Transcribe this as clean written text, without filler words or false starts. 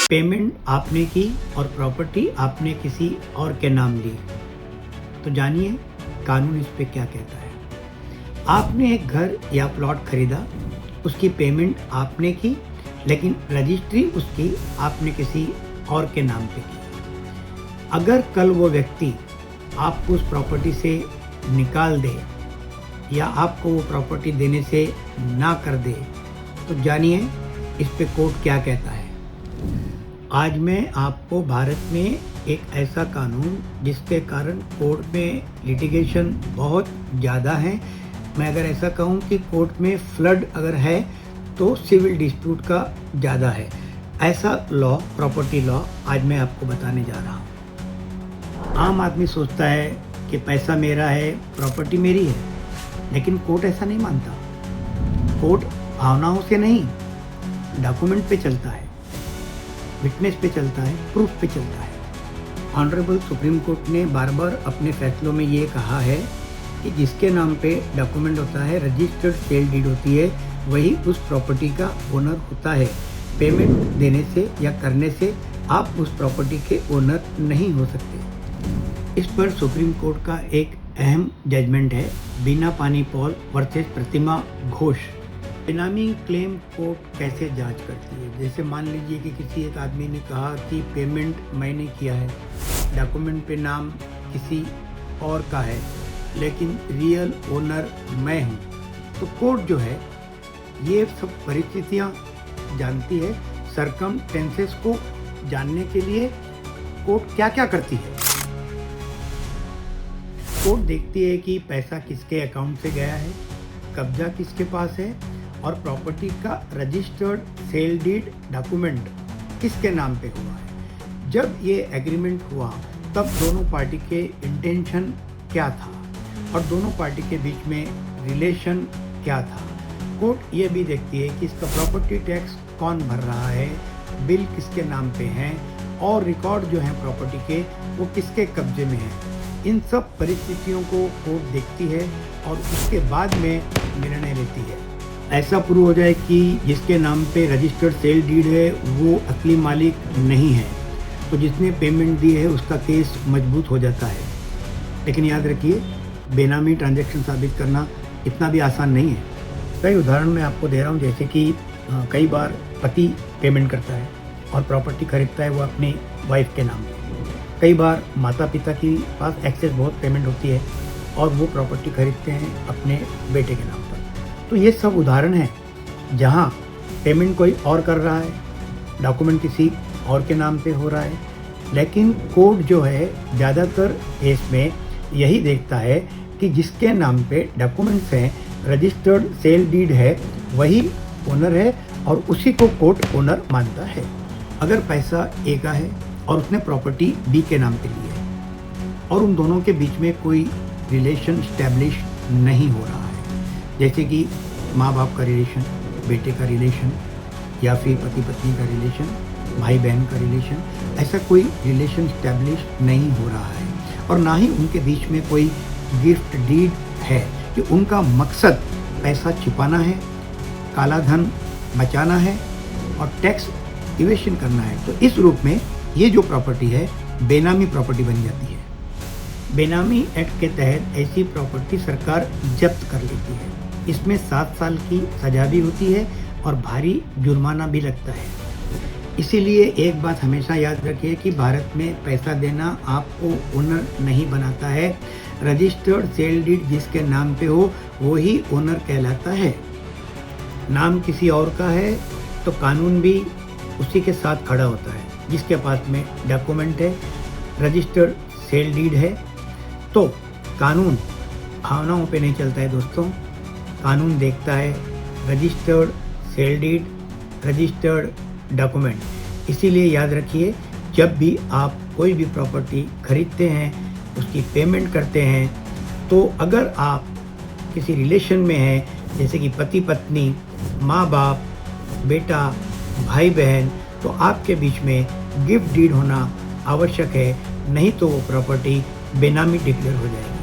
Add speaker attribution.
Speaker 1: Payment आपने की और प्रॉपर्टी आपने किसी और के नाम ली, तो जानिए कानून इस पे क्या कहता है। आपने एक घर या प्लॉट खरीदा, उसकी पेमेंट आपने की, लेकिन रजिस्ट्री उसकी आपने किसी और के नाम पे की। अगर कल वो व्यक्ति आपको उस प्रॉपर्टी से निकाल दे या आपको वो प्रॉपर्टी देने से ना कर दे, तो जानिए इस पे कोर्ट क्या कहता है। आज मैं आपको भारत में एक ऐसा कानून जिसके कारण कोर्ट में लिटिगेशन बहुत ज़्यादा है, मैं अगर ऐसा कहूँ कि कोर्ट में फ्लड अगर है तो सिविल डिस्प्यूट का ज़्यादा है, ऐसा लॉ, प्रॉपर्टी लॉ आज मैं आपको बताने जा रहा हूँ। आम आदमी सोचता है कि पैसा मेरा है, प्रॉपर्टी मेरी है, लेकिन कोर्ट ऐसा नहीं मानता। कोर्ट भावनाओं से नहीं, डॉक्यूमेंट पे चलता है, विटनेस पे चलता है, प्रूफ पे चलता है। ऑनरेबल सुप्रीम कोर्ट ने बार बार अपने फैसलों में ये कहा है कि जिसके नाम पे डॉक्यूमेंट होता है, रजिस्टर्ड सेल डीड होती है, वही उस प्रॉपर्टी का ओनर होता है। पेमेंट देने से या करने से आप उस प्रॉपर्टी के ओनर नहीं हो सकते। इस पर सुप्रीम कोर्ट का एक अहम जजमेंट है, बीना पानी पॉल वर्सेस प्रतिमा घोष। बेनामी क्लेम कोर्ट कैसे जांच करती है? जैसे मान लीजिए कि किसी एक आदमी ने कहा कि पेमेंट मैंने किया है, डॉक्यूमेंट पे नाम किसी और का है, लेकिन रियल ओनर मैं हूँ, तो कोर्ट जो है ये सब परिस्थितियाँ जानती है। सरकमस्टेंसेस को जानने के लिए कोर्ट क्या क्या करती है। कोर्ट देखती है कि पैसा किसके अकाउंट से गया है, कब्जा किसके पास है, और प्रॉपर्टी का रजिस्टर्ड सेल डीड डॉक्यूमेंट किसके नाम पे हुआ है। जब ये एग्रीमेंट हुआ तब दोनों पार्टी के इंटेंशन क्या था और दोनों पार्टी के बीच में रिलेशन क्या था। कोर्ट ये भी देखती है कि इसका प्रॉपर्टी टैक्स कौन भर रहा है, बिल किसके नाम पे हैं, और रिकॉर्ड जो है प्रॉपर्टी के वो किसके कब्जे में है। इन सब परिस्थितियों को कोर्ट देखती है और उसके बाद में निर्णय लेती है। ऐसा प्रूव हो जाए कि जिसके नाम पे रजिस्टर्ड सेल डीड है वो असली मालिक नहीं है, तो जिसने पेमेंट दी है उसका केस मजबूत हो जाता है। लेकिन याद रखिए, बेनामी ट्रांजैक्शन साबित करना इतना भी आसान नहीं है। कई उदाहरण मैं आपको दे रहा हूँ, जैसे कि कई बार पति पेमेंट करता है और प्रॉपर्टी खरीदता है वो अपनी वाइफ के नाम पे। कई बार माता पिता की पास एक्सेस बहुत पेमेंट होती है और वो प्रॉपर्टी खरीदते हैं अपने बेटे के नाम पर। तो ये सब उदाहरण हैं जहाँ पेमेंट कोई और कर रहा है, डॉक्यूमेंट किसी और के नाम पे हो रहा है, लेकिन कोर्ट जो है ज़्यादातर केस में यही देखता है कि जिसके नाम पे डॉक्यूमेंट्स हैं, रजिस्टर्ड सेल डीड है, वही ओनर है और उसी को कोर्ट ओनर मानता है। अगर पैसा ए का है और उसने प्रॉपर्टी बी के नाम पे ली है और उन दोनों के बीच में कोई रिलेशन स्टैब्लिश नहीं हो रहा है, जैसे कि माँ बाप का रिलेशन, बेटे का रिलेशन, या फिर पति पत्नी का रिलेशन, भाई बहन का रिलेशन, ऐसा कोई रिलेशन स्टैब्लिश नहीं हो रहा है, और ना ही उनके बीच में कोई गिफ्ट डीड है कि उनका मकसद पैसा छिपाना है, काला धन बचाना है और टैक्स इवेशन करना है। तो इस रूप में ये जो प्रॉपर्टी है बेनामी प्रॉपर्टी बन जाती है। बेनामी एक्ट के तहत ऐसी प्रॉपर्टी सरकार जब्त कर लेती है। इसमें 7 साल की सजा भी होती है और भारी जुर्माना भी लगता है। इसीलिए एक बात हमेशा याद रखिए कि भारत में पैसा देना आपको ओनर नहीं बनाता है। रजिस्टर्ड सेल डीड जिसके नाम पे हो वही ओनर कहलाता है। नाम किसी और का है तो कानून भी उसी के साथ खड़ा होता है। जिसके पास में डॉक्यूमेंट है, रजिस्टर्ड सेल डीड है, तो कानून भावनाओं पे नहीं चलता है दोस्तों। कानून देखता है registered sale deed, registered document. इसीलिए याद रखिए, जब भी आप कोई भी प्रॉपर्टी खरीदते हैं, उसकी पेमेंट करते हैं, तो अगर आप किसी रिलेशन में हैं, जैसे कि पति पत्नी, माँ बाप, बेटा, भाई बहन, तो आपके बीच में गिफ्ट डीड होना आवश्यक है, नहीं तो वो प्रॉपर्टी बेनामी डिक्लेयर हो जाएगी।